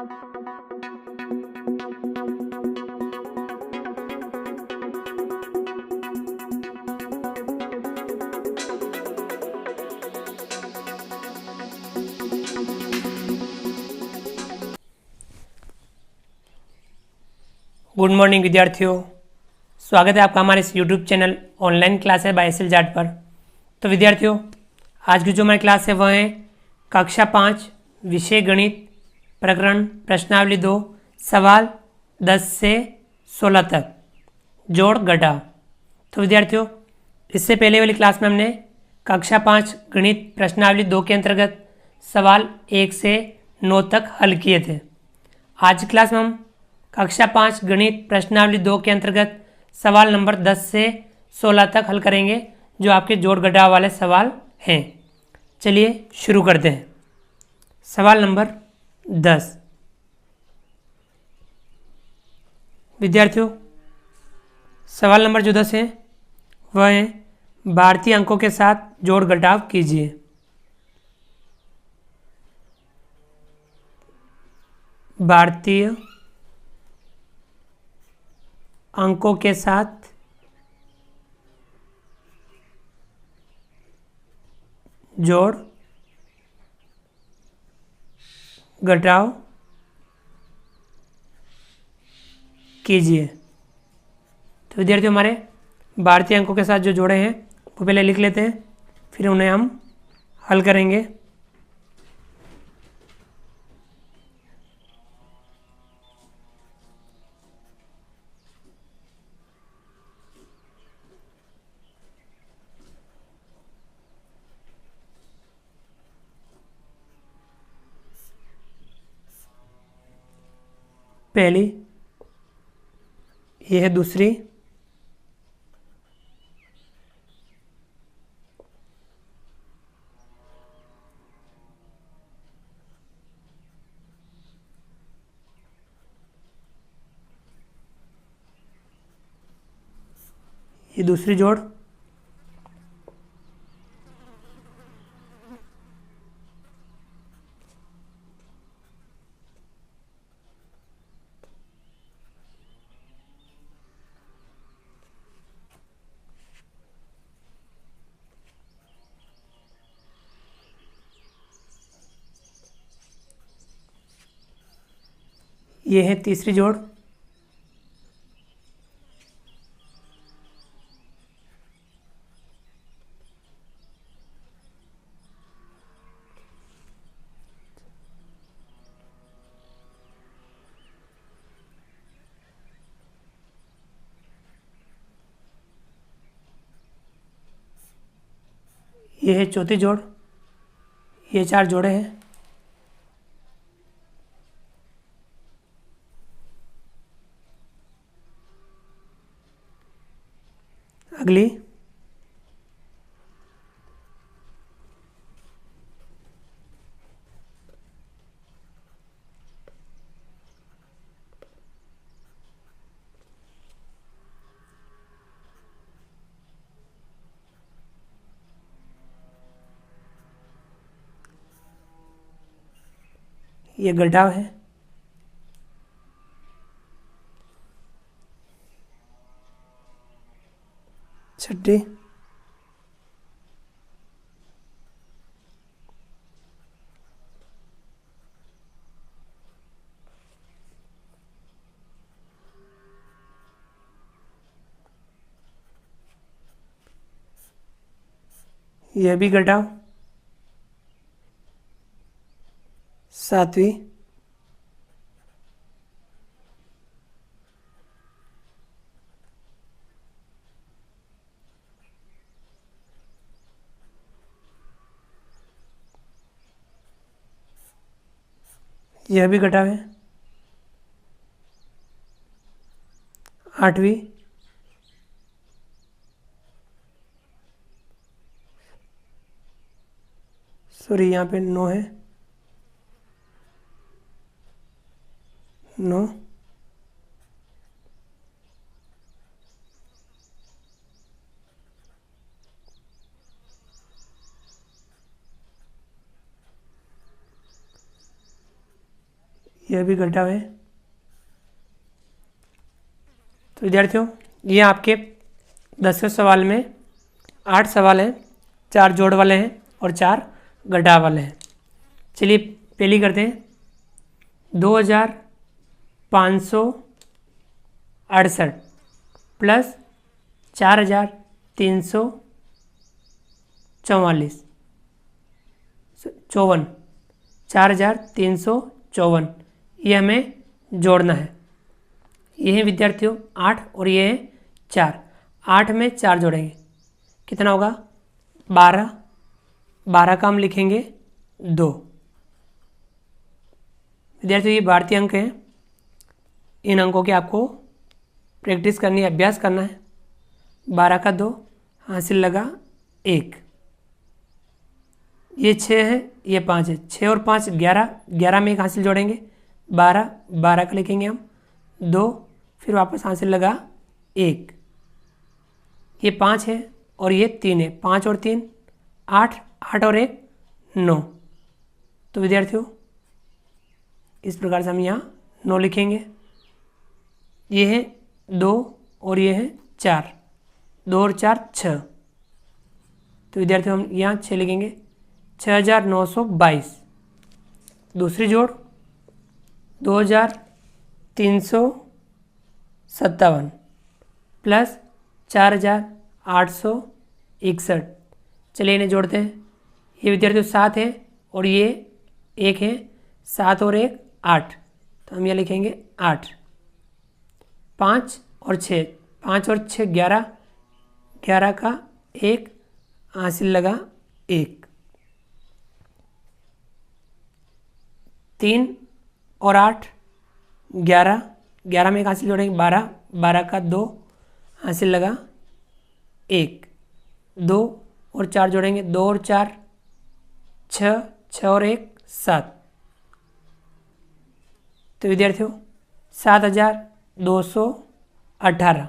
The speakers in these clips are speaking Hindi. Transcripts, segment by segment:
गुड मॉर्निंग विद्यार्थियों, स्वागत है आपका हमारे इस यूट्यूब चैनल ऑनलाइन क्लास है बाय एस एल जाट पर। तो विद्यार्थियों, आज की जो हमारी क्लास है वह है कक्षा 5 विषय गणित प्रकरण प्रश्नावली 2 सवाल 10 से 16 तक जोड़ घटाव। तो विद्यार्थियों, इससे पहले वाली क्लास में हमने कक्षा 5 गणित प्रश्नावली 2 के अंतर्गत सवाल 1 से 9 तक हल किए थे। आज की क्लास में हम कक्षा 5 गणित प्रश्नावली 2 के अंतर्गत सवाल नंबर 10 से 16 तक हल करेंगे, जो आपके जोड़ घटाव वाले सवाल हैं। चलिए शुरू करते हैं। सवाल नंबर 10। विद्यार्थियों, सवाल नंबर जो 10 है वह है भारतीय अंकों के साथ जोड़ घटाव कीजिए। भारतीय अंकों के साथ जोड़ घटाव कीजिए। तो विद्यार्थियों, हमारे भारतीय अंकों के साथ जो जोड़े हैं वो पहले लिख लेते हैं, फिर उन्हें हम हल करेंगे। पहली, यह है दूसरी, ये दूसरी जोड़, ये है तीसरी जोड़, ये है चौथी जोड़। ये 4 जोड़े हैं। अगली, ये घटाव है। छठी, यह भी घटाव। सातवीं, यह भी घटाव है। आठवीं, सॉरी यहाँ पे 9 है। 9, यह भी घटा है। तो विद्यार्थियों ये आपके 10वें सवाल में 8 सवाल हैं, 4 जोड़ वाले हैं और 4 घटाव वाले हैं। चलिए पहली करते हैं। 2568 प्लस 4354 4354 ये हमें जोड़ना है। ये है विद्यार्थियों 8 और ये है 4। 8 में 4 जोड़ेंगे, कितना होगा 12। 12 का हम लिखेंगे 2। विद्यार्थियों ये भारतीय अंक हैं, इन अंकों की आपको प्रैक्टिस करनी है, अभ्यास करना है। 12 का 2 हासिल लगा 1। ये 6 है, ये 5 है। 6 और 5 11, 11 में 1 हासिल जोड़ेंगे 12, 12 का लिखेंगे हम 2, फिर वापस हासिल लगा 1। ये 5 है और ये 3 है, 5 और 3 8, 8 और 1 9। तो विद्यार्थियों इस प्रकार से हम यहाँ 9 लिखेंगे। ये है 2 और ये है 4, 2 और 4 6। तो विद्यार्थियों हम यहाँ 6 लिखेंगे, 6922। दूसरी जोड़ 2357 प्लस 4861। चलिए इन्हें जोड़ते हैं। ये विद्यार्थियों 7 है और ये 1 है, 7 और 1 8। तो हम यहाँ लिखेंगे 8। 5 और 6, 5 और 6 11, 11 का 1 हासिल लगा 1। 3 और 8 11, 11 में 1 हासिल जोड़ेंगे 12, 12 का 2 हासिल लगा 1। 2 और 4 जोड़ेंगे 2 और 4 6, 6 और 1 7। तो विद्यार्थियों 7218।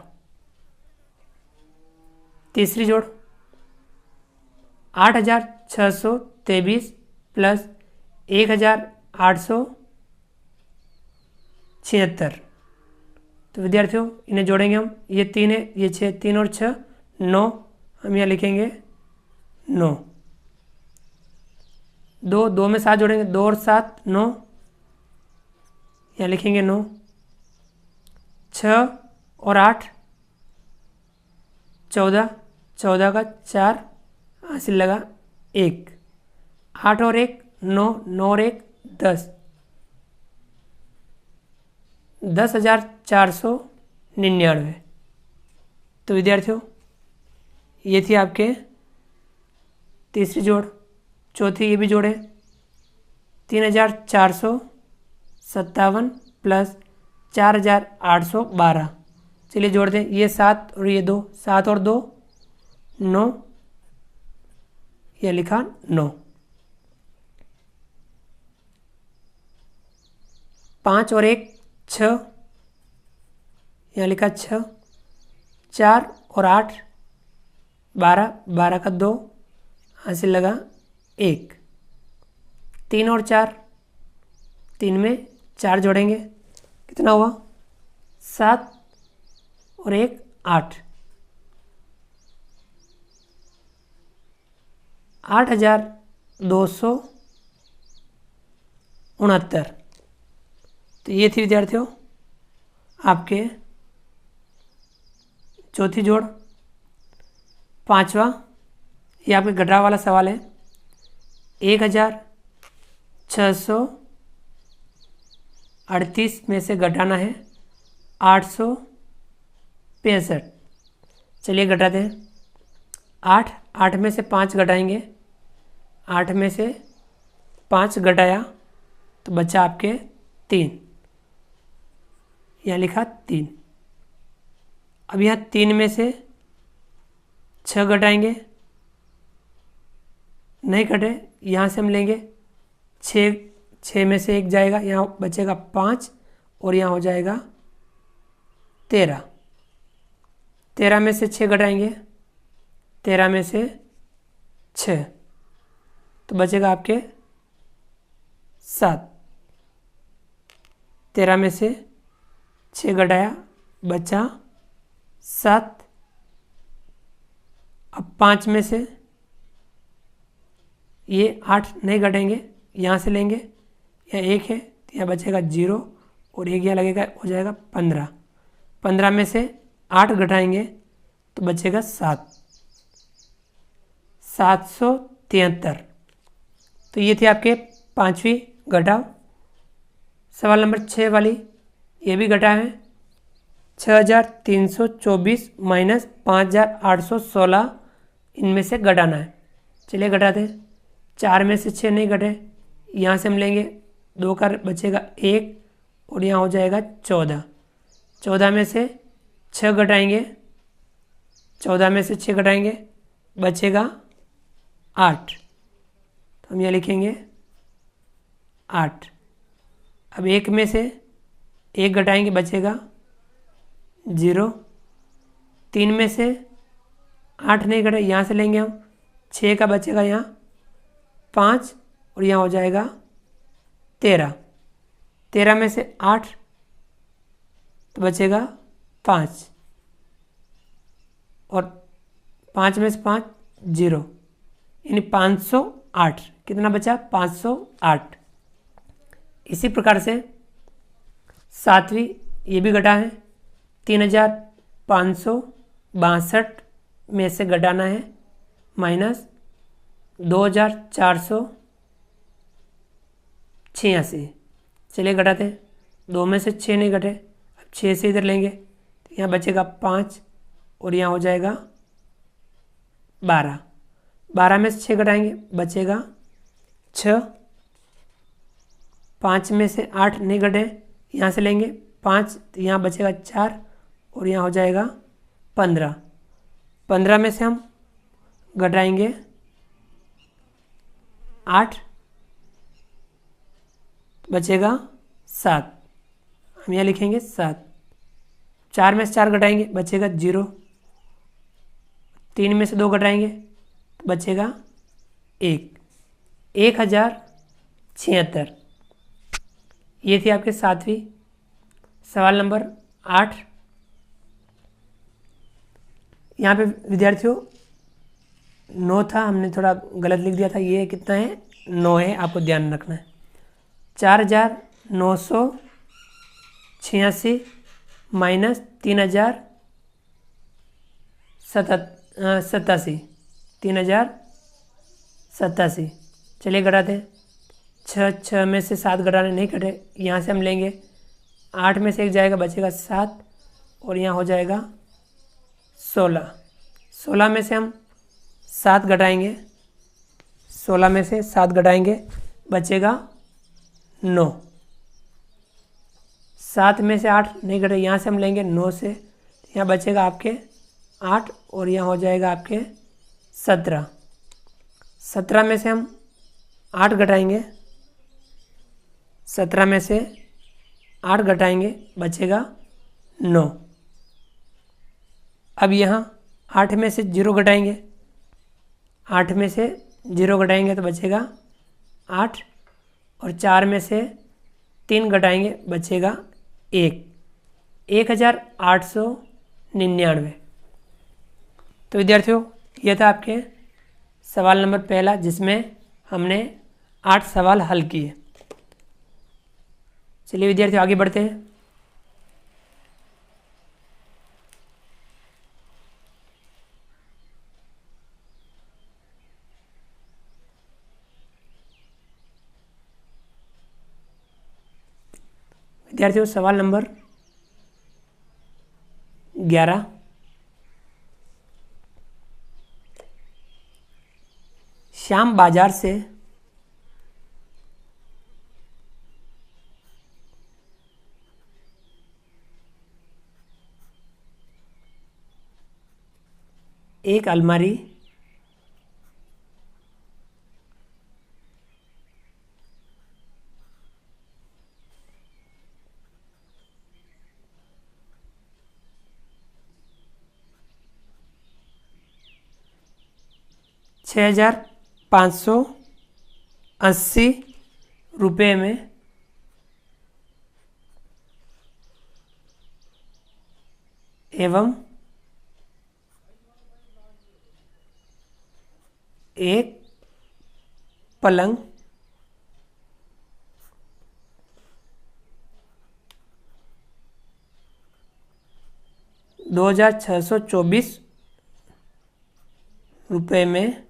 तीसरी जोड़ 8623 प्लस 1876। तो विद्यार्थियों इन्हें जोड़ेंगे हम। ये 3 है, ये 6, 3 और 6 9। हम यहाँ लिखेंगे 9। 2, 2 में 7 जोड़ेंगे 2 और 7 9। यहाँ लिखेंगे 9। 6 और 8 14, 14 का 4 हासिल लगा 1। 8 और 1 9, 9 और 1 10। 10,499। तो विद्यार्थियों ये थी आपके तीसरी जोड़। चौथी ये भी जोड़े 3457 प्लस 4812। चलिए जोड़ दें। ये 7 और ये 2, 7 और 2 9, यह लिखा 9। 5 और 1 6, यहाँ लिखा 6। 4 और 8 12, 12 का 2 हासिल लगा 1। 3 और 4, 3 में 4 जोड़ेंगे, कितना हुआ 7 और 1 8। 8269। तो ये थी विद्यार्थियों आपके चौथी जोड़। पांचवा ये आपके घटाव वाला सवाल है। 1638 में से घटाना है 865। चलिए घटाते हैं। 8, 8 में से 5 घटाएंगे। 8 में से 5 घटाया तो बचा आपके 3, यहाँ लिखा 3। अब यहाँ 3 में से 6 घटाएंगे, नहीं घटे, यहाँ से हम लेंगे 6 में से 1 जाएगा, यहाँ बचेगा 5 और यहाँ हो जाएगा 13। 13 में से 6 घटाएंगे, 13 में से 6 तो बचेगा आपके 7। 13 में से 6 घटाया, बचा 7। अब 5 में से ये 8 नहीं घटेंगे, यहाँ से लेंगे, यहाँ 1 है तो यहाँ बचेगा 0 और 1 यहाँ लगेगा, हो जाएगा 15। 15 में से 8 घटाएंगे तो बचेगा 7, 773। तो ये थे आपके 5वीं घटाव। सवाल नंबर 6 वाली ये भी घटाव है। 6324 माइनस 5816 इनमें से घटाना है। चलिए घटाते हैं। 4 में से 6 नहीं घटे, यहाँ से हम लेंगे 2 का बचेगा 1 और यहाँ हो जाएगा 14। 14 में से 6 घटाएंगे, 14 में से 6 घटाएंगे बचेगा 8, तो हम यहाँ लिखेंगे 8। अब 1 में से 1 घटाएंगे बचेगा 0। 3 में से 8 नहीं घटे, यहाँ से लेंगे हम 6 का बचेगा यहाँ 5 और यहाँ हो जाएगा 13। 13 में से 8 तो बचेगा 5 और 5 में से 5 0, यानी 508। कितना बचा? 508। इसी प्रकार से 7वीं ये भी घटा है। 3562 में से घटाना है माइनस 2486। चलिए घटाते हैं। 2 में से 6 नहीं घटे, अब 6 से इधर लेंगे तो यहाँ बचेगा 5 और यहाँ हो जाएगा 12। 12 में से 6 घटाएंगे बचेगा 6। 5 में से 8 नहीं घटे, यहाँ से लेंगे 5 तो यहाँ बचेगा 4 और यहाँ हो जाएगा 15। 15 में से हम घटाएंगे 8, बचेगा 7, हम यहाँ लिखेंगे 7। 4 में से 4 घटाएंगे बचेगा 0। 3 में से 2 घटाएंगे तो बचेगा 1, 1076। ये थी आपके 7वीं। सवाल नंबर 8। यहाँ पे विद्यार्थियों 9 था, हमने थोड़ा गलत लिख दिया था। ये कितना है? 9 है, आपको ध्यान रखना है। 4986 माइनस 3087। 3087। चलिए घटाते हैं। 6 में से 7 घटाने नहीं घटे, यहाँ से हम लेंगे 8 में से 1 जाएगा बचेगा 7 और यहाँ हो जाएगा 16। 16 में से हम 7 घटाएंगे, 16 में से 7 घटाएंगे बचेगा 9। 7 में से 8 नहीं घटे, यहाँ से हम लेंगे 9 से, यहाँ बचेगा आपके 8 और यहाँ हो जाएगा आपके 17। 17 में से हम 8 घटाएंगे, 17 में से 8 घटाएंगे बचेगा 9। अब यहाँ 8 में से 0 घटाएंगे, 8 में से 0 घटाएंगे तो बचेगा 8 और 4 में से 3 घटाएंगे बचेगा 1, 1899। तो विद्यार्थियों यह था आपके सवाल नंबर पहला, जिसमें हमने 8 सवाल हल किए। चलिए विद्यार्थियों आगे बढ़ते हैं। विद्यार्थियों सवाल नंबर 11। श्याम बाजार से एक अलमारी ₹6580 में एवं एक पलंग 2624 रुपये में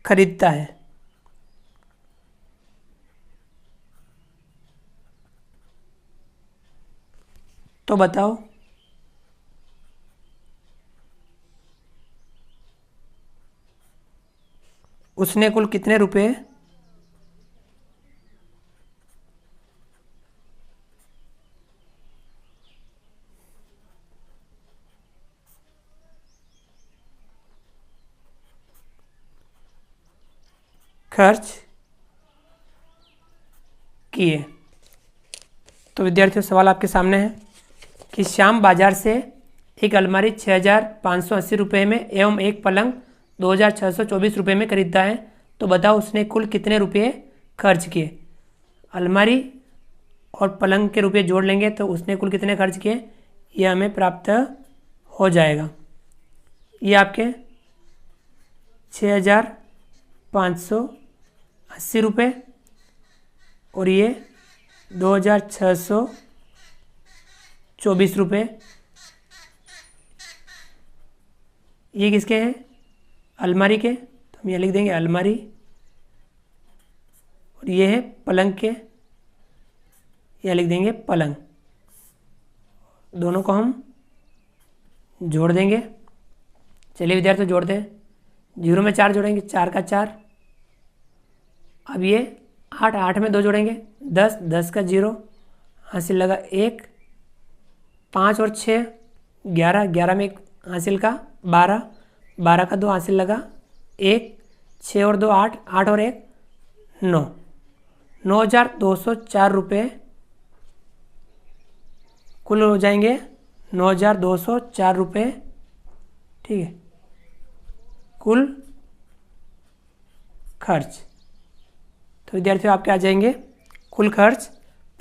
खरीदता है। तो बताओ उसने कुल कितने रुपए खर्च किए। तो विद्यार्थियों सवाल आपके सामने है कि श्याम बाजार से एक अलमारी 6580 रुपये में एवं एक पलंग 2624 रुपये में खरीदता है। तो बताओ उसने कुल कितने रुपये खर्च किए। अलमारी और पलंग के रुपये जोड़ लेंगे तो उसने कुल कितने खर्च किए ये हमें प्राप्त हो जाएगा। ये आपके 6580 रुपये और ये 2624 रुपये। ये किसके हैं अलमारी के, तो हम ये लिख देंगे अलमारी। और ये है पलंग के, यह लिख देंगे पलंग। दोनों को हम जोड़ देंगे। चलिए विद्यार्थी जोड़ते हैं। 0 में 4 जोड़ेंगे, 4 का 4। अब ये 8, 8 में 2 जोड़ेंगे 10, 10 का 0, हासिल लगा 1, 5 और 6 11, 11 में 1 हासिल का 12, 12 का 2 हासिल लगा 1, 6 और 2 8, 8 और 1 9, 9204 रुपये कुल हो जाएंगे। 9204 रुपये, ठीक है, कुल खर्च। तो विद्यार्थियों आपके आ जाएंगे कुल खर्च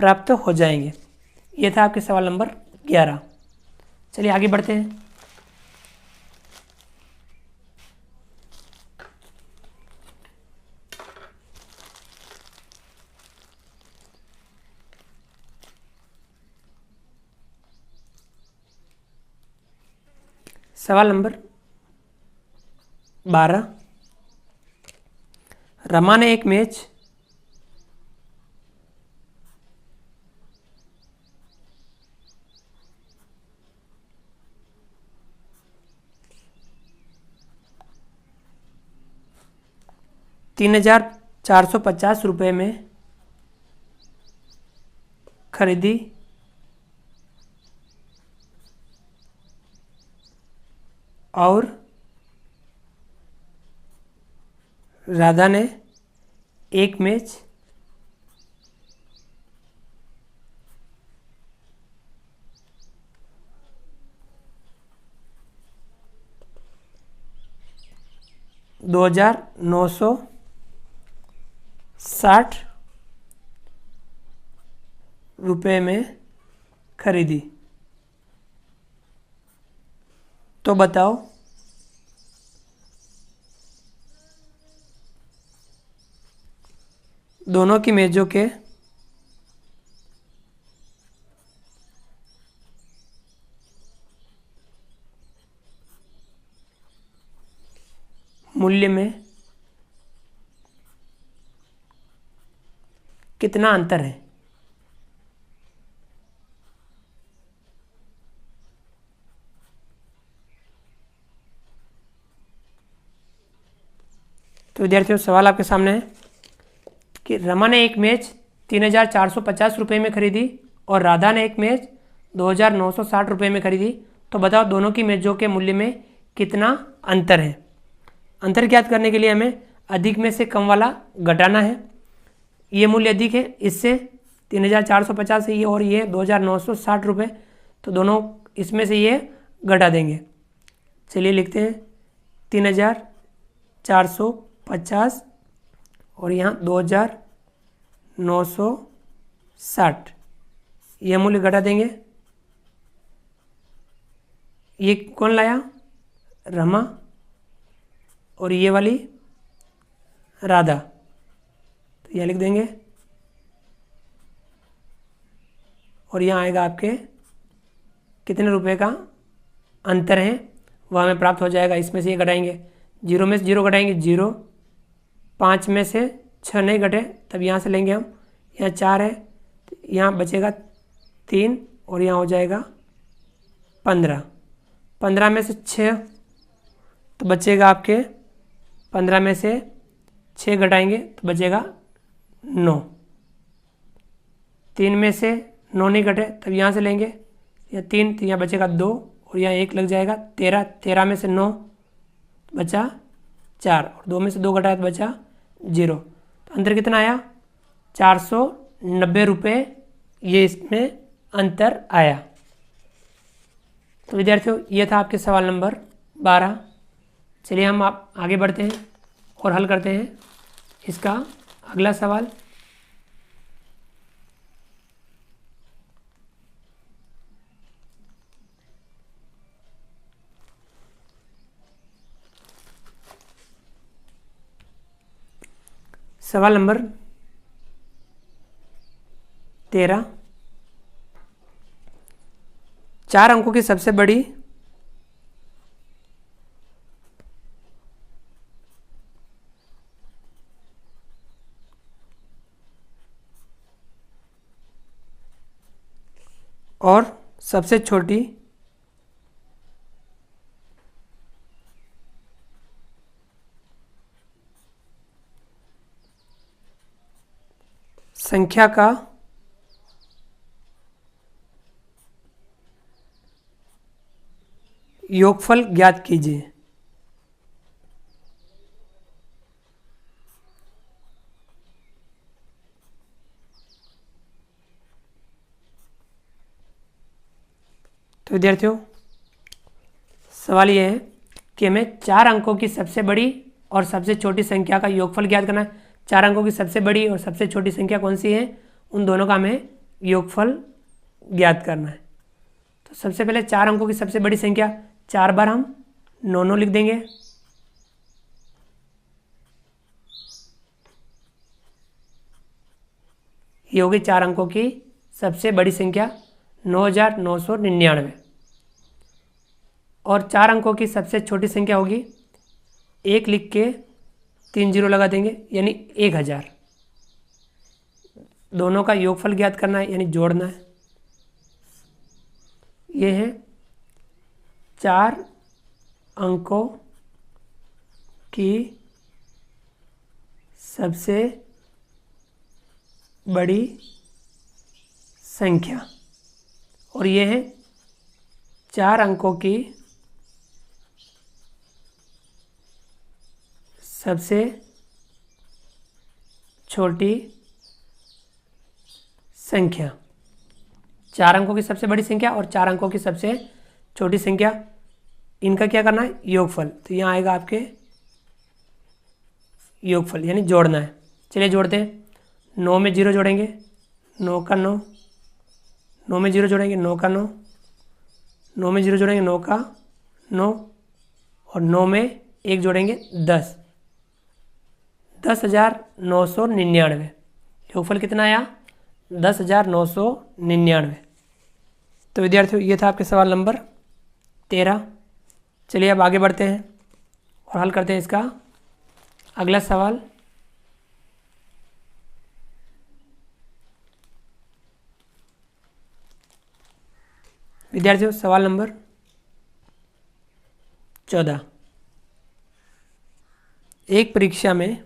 प्राप्त हो जाएंगे। ये था आपके सवाल नंबर 11। चलिए आगे बढ़ते हैं। सवाल नंबर 12। रमा ने एक मैच ₹3450 में खरीदी और राधा ने एक मैच ₹2960 में खरीदी। तो बताओ दोनों की मेजों के मूल्य में कितना अंतर है। तो विद्यार्थियों सवाल आपके सामने है कि रमा ने एक मैच 3450 रुपये में खरीदी और राधा ने एक मैच 2960 रुपये में खरीदी। तो बताओ दोनों की मैचों के मूल्य में कितना अंतर है। अंतर ज्ञात करने के लिए हमें अधिक में से कम वाला घटाना है। ये मूल्य अधिक है, इससे 3450 है ये, और ये 2960 रुपये, तो दोनों इसमें से ये घटा देंगे। चलिए लिखते हैं 3450 और यहाँ 2960, यह मूल्य घटा देंगे ये कौन लाया? रमा। और ये वाली राधा। तो यह लिख देंगे और यहाँ आएगा आपके कितने रुपए का अंतर है वह हमें प्राप्त हो जाएगा। इसमें से ये घटाएंगे, 0 में से 0 घटाएंगे 0, 5 में से 6 नहीं घटे तब यहाँ से लेंगे हम, यहाँ 4 है तो यहाँ बचेगा 3 और यहाँ हो जाएगा 15। 15 में से 6 तो बचेगा आपके, 15 में से 6 घटाएंगे तो बचेगा 9। 3 में से 9 नहीं घटे तब यहाँ से लेंगे, या 3 तो यहाँ बचेगा 2 और यहाँ 1 लग जाएगा 13। 13 में से 9 बचा 4 और 2 में से 2 घटाया तो बचा 0। तो अंतर कितना आया? 490 रुपये ये इसमें अंतर आया। तो विद्यार्थियों ये था आपके सवाल नंबर 12। चलिए हम आप आगे बढ़ते हैं और हल करते हैं इसका अगला सवाल। सवाल नंबर 13। 4 अंकों की सबसे बड़ी और सबसे छोटी संख्या का योगफल ज्ञात कीजिए। तो विद्यार्थियों सवाल यह है कि हमें 4 अंकों की सबसे बड़ी और सबसे छोटी संख्या का योगफल ज्ञात करना है। 4 अंकों की सबसे बड़ी और सबसे छोटी संख्या कौन सी है, उन दोनों का हमें योगफल ज्ञात करना है। तो सबसे पहले 4 अंकों की सबसे बड़ी संख्या 4 बार हम 9 लिख देंगे। ये होगी 4 अंकों की सबसे बड़ी संख्या 9999। और 4 अंकों की सबसे छोटी संख्या होगी, 1 लिख के 3 0 लगा देंगे यानी 1000। दोनों का योगफल ज्ञात करना है यानी जोड़ना है। ये है 4 अंकों की सबसे बड़ी संख्या और ये है 4 अंकों की सबसे छोटी संख्या। 4 अंकों की सबसे बड़ी संख्या और 4 अंकों की सबसे छोटी संख्या, इनका क्या करना है? योगफल। तो यहाँ आएगा आपके योगफल यानी जोड़ना है। चलिए जोड़ते हैं। 9 में 0 जोड़ेंगे 9 का 9, 9 में 0 जोड़ेंगे 9 का 9, 9 में 0 जोड़ेंगे 9 का 9 और 9 में 1 जोड़ेंगे 10। 10,999। योगफल कितना आया? 10,999। तो विद्यार्थियों ये था आपके सवाल नंबर 13। चलिए अब आगे बढ़ते हैं और हल करते हैं इसका अगला सवाल। विद्यार्थियों सवाल नंबर 14। एक परीक्षा में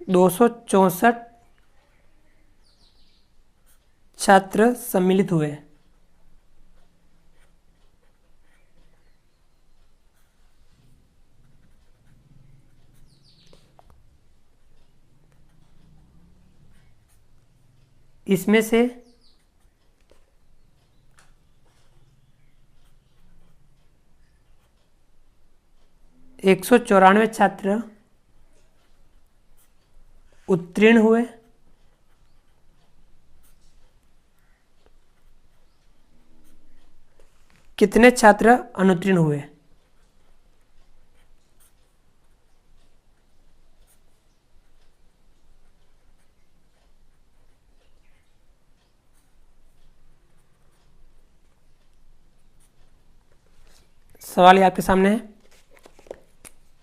दो 264 छात्र सम्मिलित हुए। इसमें से 194 छात्र उत्तीर्ण हुए, कितने छात्र अनुत्तीर्ण हुए? सवाल ये आपके सामने है।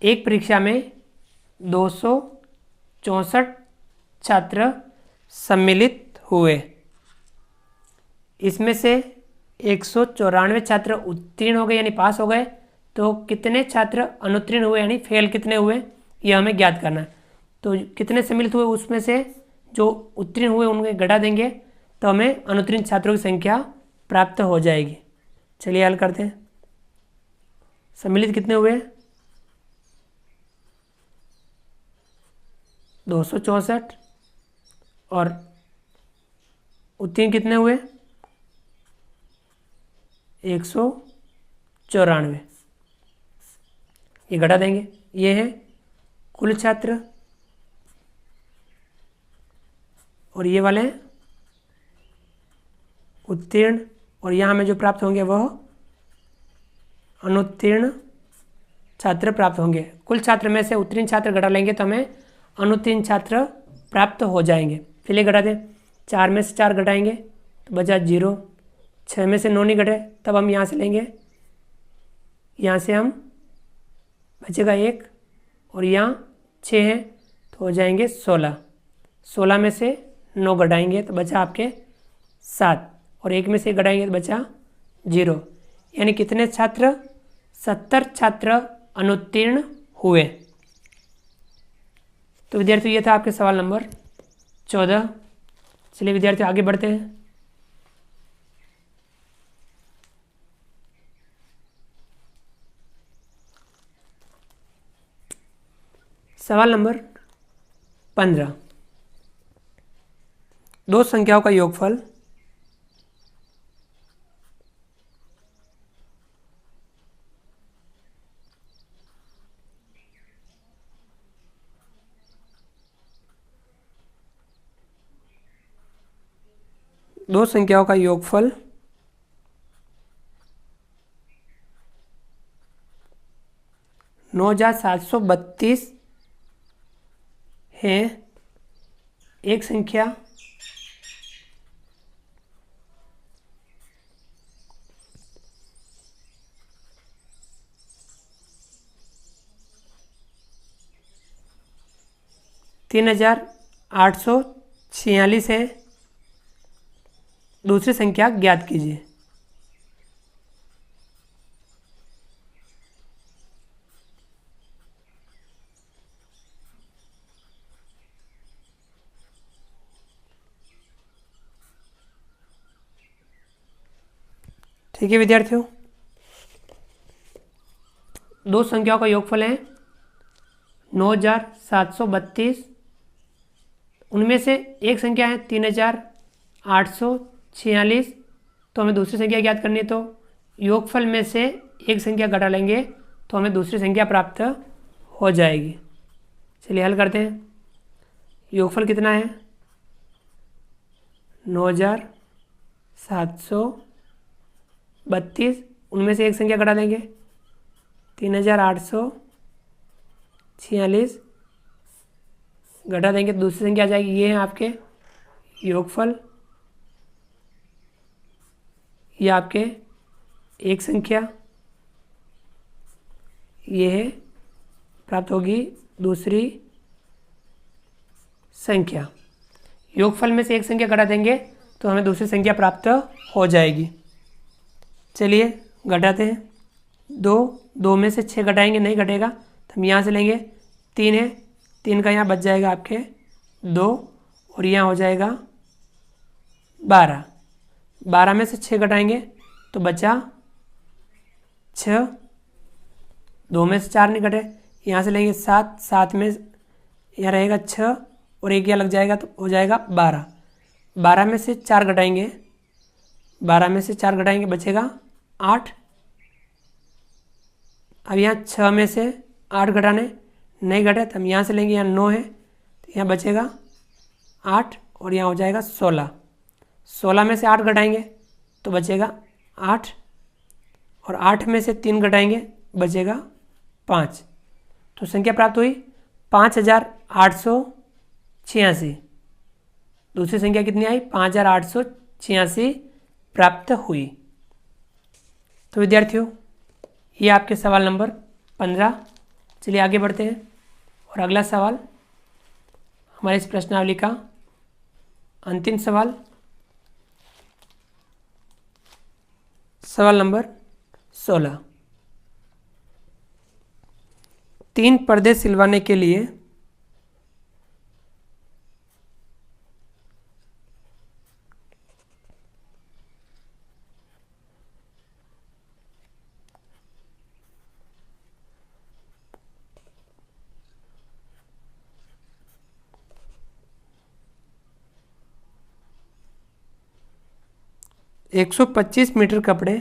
एक परीक्षा में 264 छात्र सम्मिलित हुए, इसमें से 194 छात्र उत्तीर्ण हो गए यानी पास हो गए, तो कितने छात्र अनुत्तीर्ण हुए यानी फेल कितने हुए, यह हमें ज्ञात करना है। तो कितने सम्मिलित हुए उसमें से जो उत्तीर्ण हुए उनके घटा देंगे तो हमें अनुत्तीर्ण छात्रों की संख्या प्राप्त हो जाएगी। चलिए हल करते हैं। सम्मिलित कितने हुए? 264 और उत्तीर्ण कितने हुए? 194। ये घटा देंगे, ये है कुल छात्र और ये वाले उत्तीर्ण, और यहाँ में जो प्राप्त होंगे वह अनुत्तीर्ण छात्र प्राप्त होंगे। कुल छात्र में से उत्तीर्ण छात्र घटा लेंगे तो हमें अनुत्तीर्ण छात्र प्राप्त हो जाएंगे। चलिए घटा दें। 4 में से 4 घटाएंगे तो बचा 0। 6 में से 9 नहीं घटे तब हम यहाँ से लेंगे, यहाँ से हम बचेगा 1 और यहाँ 6 है तो हो जाएंगे 16। 16 में से 9 घटाएंगे तो बचा आपके 7 और 1 में से घटाएंगे तो बचा 0। यानी कितने छात्र? 70 छात्र अनुत्तीर्ण हुए। तो विद्यार्थियों ये था आपके सवाल नंबर 14। चलिए विद्यार्थियों आगे बढ़ते हैं। सवाल नंबर 15। दो संख्याओं का योगफल दो संख्याओं का योगफल 9732 है। एक संख्या तीन 3846 है। दूसरी संख्या ज्ञात कीजिए। ठीक है विद्यार्थियों, दो संख्याओं का योगफल है 9732। उनमें से एक संख्या है 3846, तो हमें दूसरी संख्या ज्ञात करनी है। तो योगफल में से एक संख्या घटा लेंगे तो हमें दूसरी संख्या प्राप्त हो जाएगी। चलिए हल करते हैं। योगफल कितना है? 9732। उनमें से एक संख्या घटा देंगे 3846 घटा देंगे तो दूसरी संख्या आ जाएगी। ये है आपके योगफल, ये आपके एक संख्या, ये है प्राप्त होगी दूसरी संख्या। योगफल में से एक संख्या घटा देंगे तो हमें दूसरी संख्या प्राप्त हो जाएगी। चलिए घटाते हैं। 2 में से 6 घटाएंगे, नहीं घटेगा तो हम यहाँ से लेंगे। 3 है, 3 का यहाँ बच जाएगा आपके 2 और यहाँ हो जाएगा 12। 12 में से 6 घटाएंगे तो बचा 6। 2 में से 4 नहीं घटे, यहाँ से लेंगे 7। 7 में यहाँ रहेगा 6 और एक यहाँ लग जाएगा तो हो जाएगा 12। 12 में से 4 घटाएंगे, 12 में से 4 घटाएंगे बचेगा 8। अब यहाँ 6 में से 8 घटाने नहीं घटे तो हम यहाँ से लेंगे, यहाँ 9 है तो यहाँ बचेगा 8 और यहाँ हो जाएगा 16। 16 में से 8 घटाएंगे तो बचेगा 8 और 8 में से 3 घटाएंगे बचेगा 5। तो संख्या प्राप्त हुई 5886। दूसरी संख्या कितनी आई? 5886 प्राप्त हुई। तो विद्यार्थियों ये आपके सवाल नंबर 15। चलिए आगे बढ़ते हैं और अगला सवाल हमारे इस प्रश्नावली का अंतिम सवाल, सवाल नंबर 16। 3 पर्दे सिलवाने के लिए एक 125 मीटर कपड़े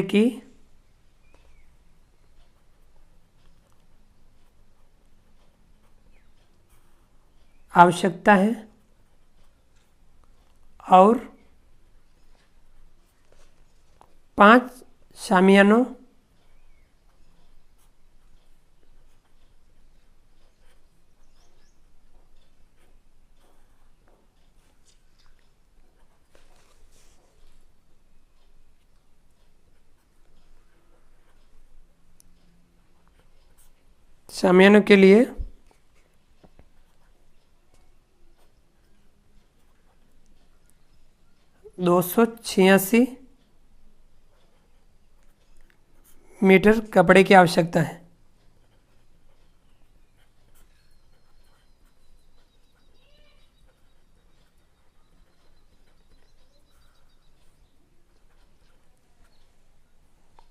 की आवश्यकता है और 5 शामियानों के लिए 286 मीटर कपड़े की आवश्यकता है।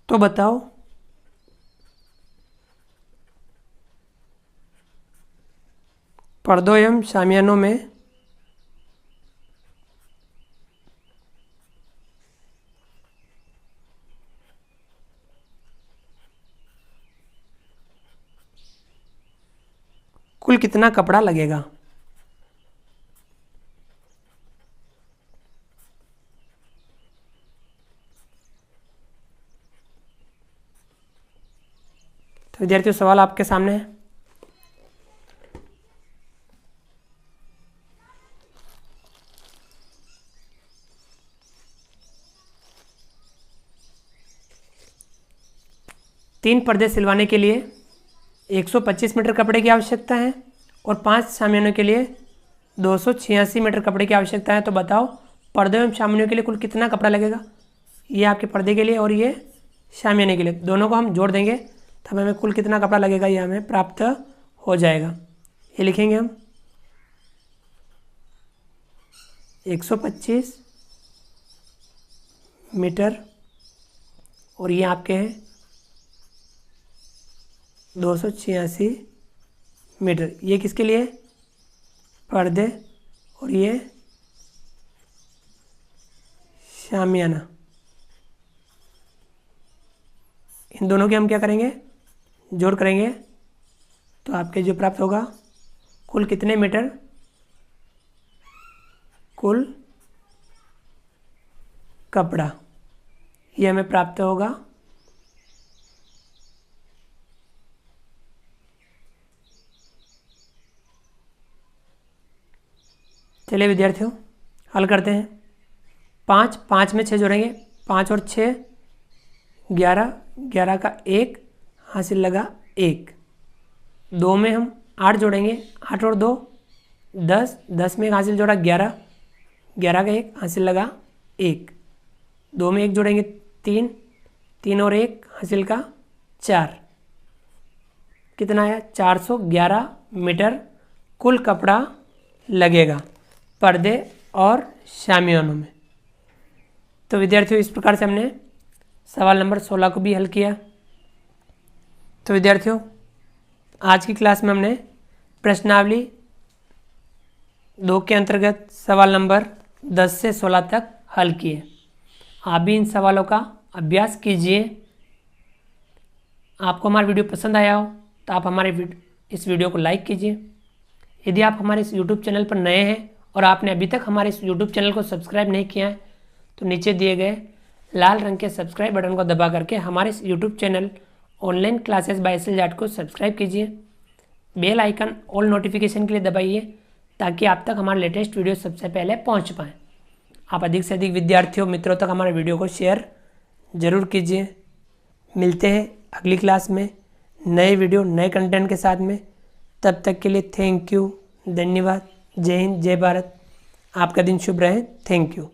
तो बताओ पर्दों एवं शामियानों में कुल कितना कपड़ा लगेगा? तो विद्यार्थियों सवाल आपके सामने है। तीन पर्दे सिलवाने के लिए 125 मीटर कपड़े की आवश्यकता है और 5 शामियानों के लिए 286 मीटर कपड़े की आवश्यकता है। तो बताओ पर्दे एवं शामियानों के लिए कुल कितना कपड़ा लगेगा? ये आपके पर्दे के लिए और ये शामियाने के लिए, दोनों को हम जोड़ देंगे तब हमें कुल कितना कपड़ा लगेगा ये हमें प्राप्त हो जाएगा। ये लिखेंगे हम 125 मीटर और ये आपके हैं 286 मीटर। ये किसके लिए? पर्दे और ये शामियाना। इन दोनों के हम क्या करेंगे? जोड़ करेंगे तो आपके जो प्राप्त होगा कुल कितने मीटर? कुल कपड़ा ये हमें प्राप्त होगा चलिए विद्यार्थियों हल करते हैं। 5 में 6 जोड़ेंगे, 5 और 6 11, 11 का 1 हासिल लगा 1। 2 में हम 8 जोड़ेंगे, 8 और 2 10, 10 में 1 हासिल जोड़ा 11, 11 का 1 हासिल लगा 1। 2 में 1 जोड़ेंगे 3, 3 और 1 हासिल का 4। कितना आया? 411 मीटर कुल कपड़ा लगेगा पर्दे और शामियानों में। तो विद्यार्थियों इस प्रकार से हमने सवाल नंबर 16 को भी हल किया। तो विद्यार्थियों आज की क्लास में हमने प्रश्नावली 2 के अंतर्गत सवाल नंबर 10 से 16 तक हल किए। आप भी इन सवालों का अभ्यास कीजिए। आपको हमारा वीडियो पसंद आया हो तो आप हमारे इस वीडियो को लाइक कीजिए। यदि आप हमारे इस यूट्यूब चैनल पर नए हैं और आपने अभी तक हमारे इस यूट्यूब चैनल को सब्सक्राइब नहीं किया है तो नीचे दिए गए लाल रंग के सब्सक्राइब बटन को दबा करके हमारे इस YouTube channel online classes by S L Jat को सब्सक्राइब कीजिए। बेल आइकन ऑल नोटिफिकेशन के लिए दबाइए ताकि आप तक हमारे लेटेस्ट वीडियो सबसे पहले पहुंच पाएँ। आप अधिक से अधिक विद्यार्थियों मित्रों तक हमारे वीडियो को शेयर ज़रूर कीजिए। मिलते हैं अगली क्लास में नए वीडियो नए कंटेंट के साथ में। तब तक के लिए थैंक यू, धन्यवाद। जय हिंद, जय भारत। आपका दिन शुभ रहे। Thank you.